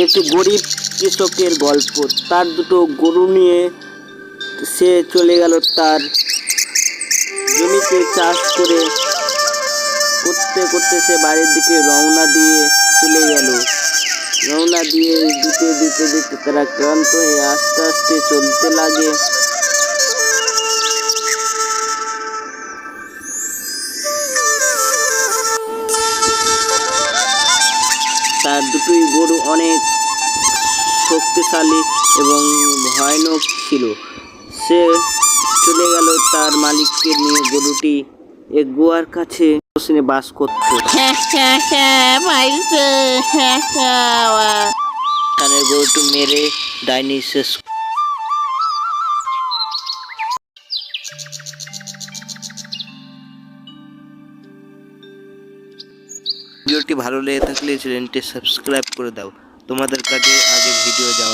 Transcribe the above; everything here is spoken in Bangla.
একটি গরিব কৃষকের গল্প। তার দুটো গরু নিয়ে সে চলে গেল তার জমিতে চাষ করতে করতে সে বাড়ির দিকে রওনা দিয়ে চলে গেল। রওনা দিয়ে দিতে দিতে দিতে তারা ক্লান্ত হয়ে আস্তে আস্তে চলতে লাগে। তার দুটোই গরু অনেক শক্তিশালী এবং ভয়ানক ছিল। সে চলে গেল তার মালিককে নিয়ে। গরুটি এক গুহার কাছে বসে বাস করত। গরুটি মেরে ডাইনি শেষ। ভিডিওটি ভালো লেগে থাকলে চ্যানেলটি সাবস্ক্রাইব করে দাও। তোমাদের কাছে আগে ভিডিও যাওয়ার